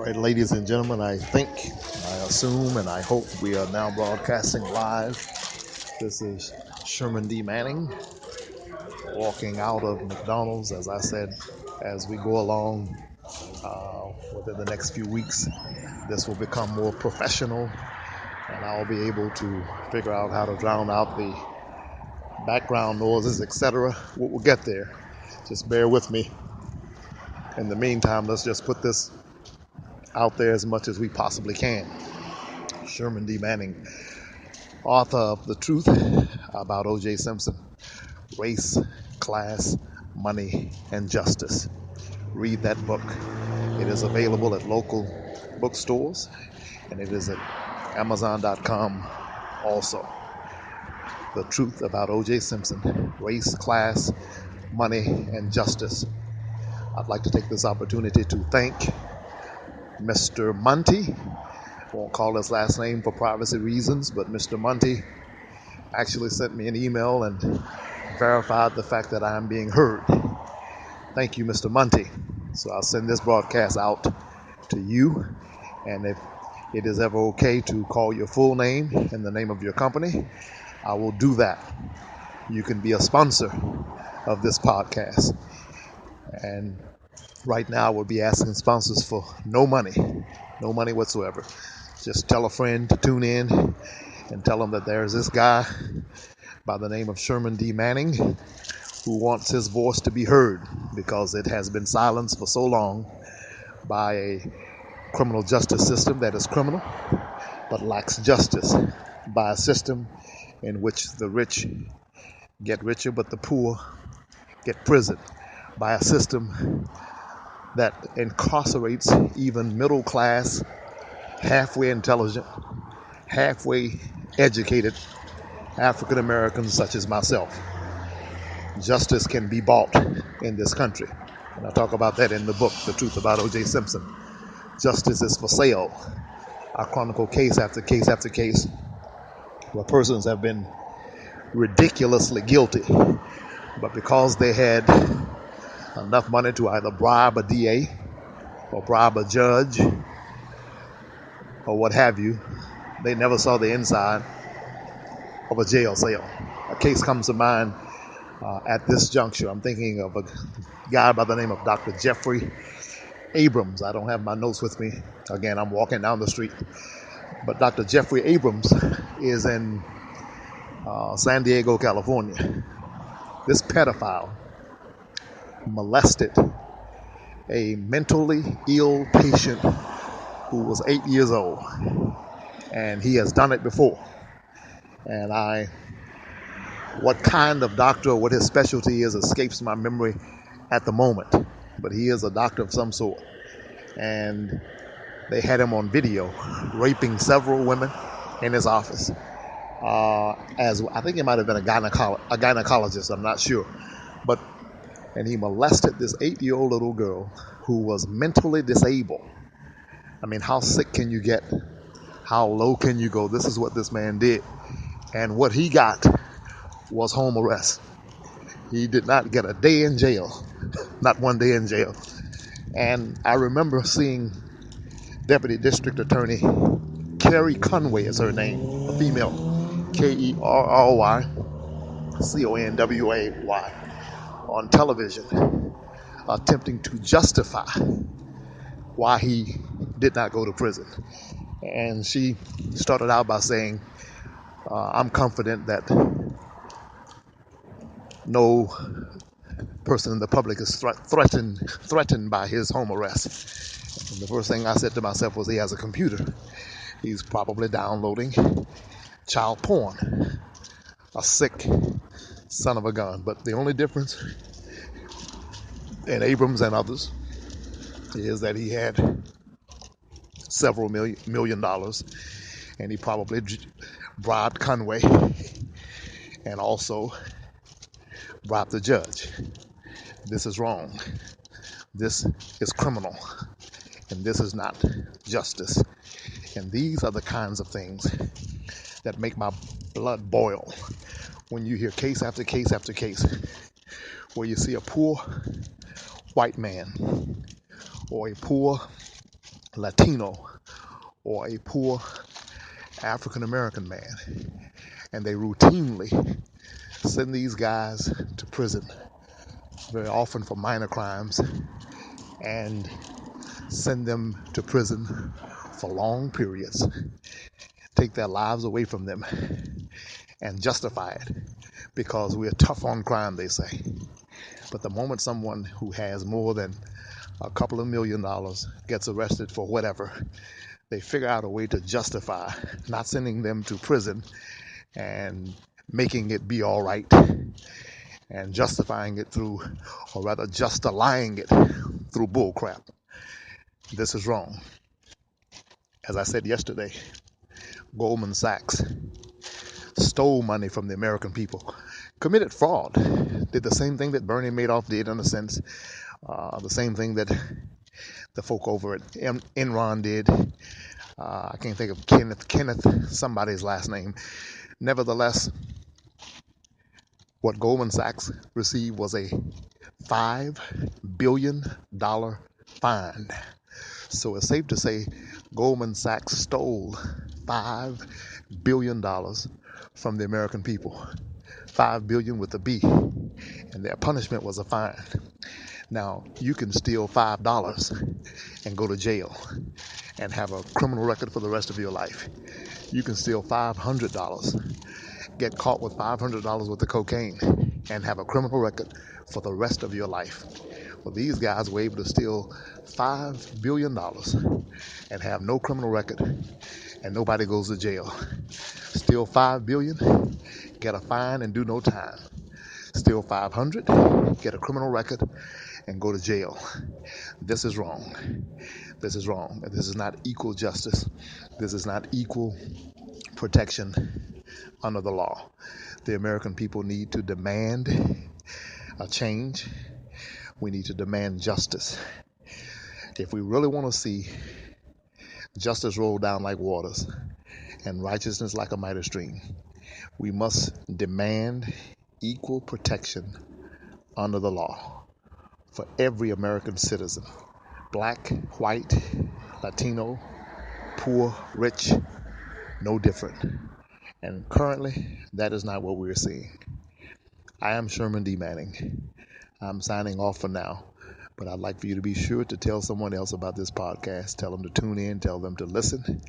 All right, ladies and gentlemen, I assume, and I hope we are now broadcasting live. This is Sherman D. Manning walking out of McDonald's, as I said, as we go along within the next few weeks. This will become more professional, and I'll be able to figure out how to drown out the background noises, etc. We'll get there. Just bear with me. In the meantime, let's just put this out there as much as we possibly can. Sherman D. Manning, author of The Truth About O.J. Simpson, Race, Class, Money, and Justice. Read that book. It is available at local bookstores, and it is at Amazon.com also. The Truth About O.J. Simpson, Race, Class, Money, and Justice. I'd like to take this opportunity to thank Mr. Monty. Won't call his last name for privacy reasons, but Mr. Monty actually sent me an email and verified the fact that I am being heard. Thank you, Mr. Monty. So I'll send this broadcast out to you, and if it is ever okay to call your full name and the name of your company, I will do that. You can be a sponsor of this podcast. And right now, I will be asking sponsors for no money whatsoever. Just tell a friend to tune in and tell them that there's this guy by the name of Sherman D. Manning who wants his voice to be heard because it has been silenced for so long by a criminal justice system that is criminal but lacks justice, by a system in which the rich get richer but the poor get prison, by a system that incarcerates even middle class, halfway intelligent, halfway educated African Americans such as myself. Justice can be bought in this country, and I talk about that in the book, The Truth About O.J. Simpson. Justice is for sale. I chronicle case after case after case where persons have been ridiculously guilty, but because they had enough money to either bribe a DA or bribe a judge or what have you, they never saw the inside of a jail cell. A case comes to mind at this juncture. I'm thinking of a guy by the name of Dr. Jeffrey Abrams. I don't have my notes with me. Again, I'm walking down the street. But Dr. Jeffrey Abrams is in San Diego, California. This pedophile molested a mentally ill patient who was 8 years old, and he has done it before. And what kind of doctor or what his specialty is escapes my memory at the moment, but he is a doctor of some sort, and they had him on video raping several women in his office. As I think he might have been a gynecologist, I'm not sure, and he molested this 8-year-old little girl who was mentally disabled. I mean, how sick can you get? How low can you go? This is what this man did. And what he got was home arrest. He did not get a day in jail, not one day in jail. And I remember seeing Deputy District Attorney Carrie Conway is her name, a female, KerryConway, on television, attempting to justify why he did not go to prison. And she started out by saying, I'm confident that no person in the public is threatened by his home arrest. And the first thing I said to myself was, he has a computer. He's probably downloading child porn. A sick son of a gun. But the only difference in Abrams and others is that he had several million dollars, and he probably bribed Conway and also bribed the judge. This is wrong. This is criminal, and this is not justice. And these are the kinds of things that make my blood boil when you hear case after case after case where you see a poor white man or a poor Latino or a poor African American man. And they routinely send these guys to prison, very often for minor crimes, and send them to prison for long periods, take their lives away from them, and justify it because we're tough on crime, they say. But the moment someone who has more than a couple of $1 million gets arrested for whatever, they figure out a way to justify not sending them to prison and making it be all right, and justifying it through, or rather justifying it through bullcrap. This is wrong. As I said yesterday, Goldman Sachs stole money from the American people, committed fraud, did the same thing that Bernie Madoff did in a sense, the same thing that the folk over at Enron did. I can't think of Kenneth, somebody's last name. Nevertheless, what Goldman Sachs received was a $5 billion fine. So it's safe to say Goldman Sachs stole $5 billion from the American people. $5 billion with a B. And their punishment was a fine. Now, you can steal $5 and go to jail and have a criminal record for the rest of your life. You can steal $500, get caught with $500 worth of cocaine, and have a criminal record for the rest of your life. Well, these guys were able to steal $5 billion and have no criminal record, and nobody goes to jail. Steal $5 billion, get a fine and do no time. Steal 500, get a criminal record, and go to jail. This is wrong. This is wrong. This is not equal justice. This is not equal protection under the law. The American people need to demand a change. We need to demand justice. If we really want to see justice roll down like waters and righteousness like a mighty stream, we must demand equal protection under the law for every American citizen, black, white, Latino, poor, rich, no different. And currently, that is not what we're seeing. I am Sherman D. Manning. I'm signing off for now, but I'd like for you to be sure to tell someone else about this podcast. Tell them to tune in, tell them to listen,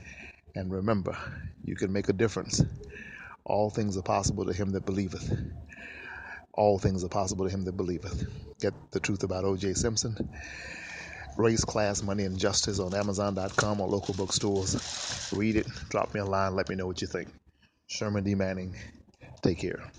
and remember, you can make a difference. All things are possible to him that believeth. All things are possible to him that believeth. Get the truth about O.J. Simpson, Race, Class, Money, and Justice on Amazon.com or local bookstores. Read it, drop me a line, let me know what you think. Sherman D. Manning, take care.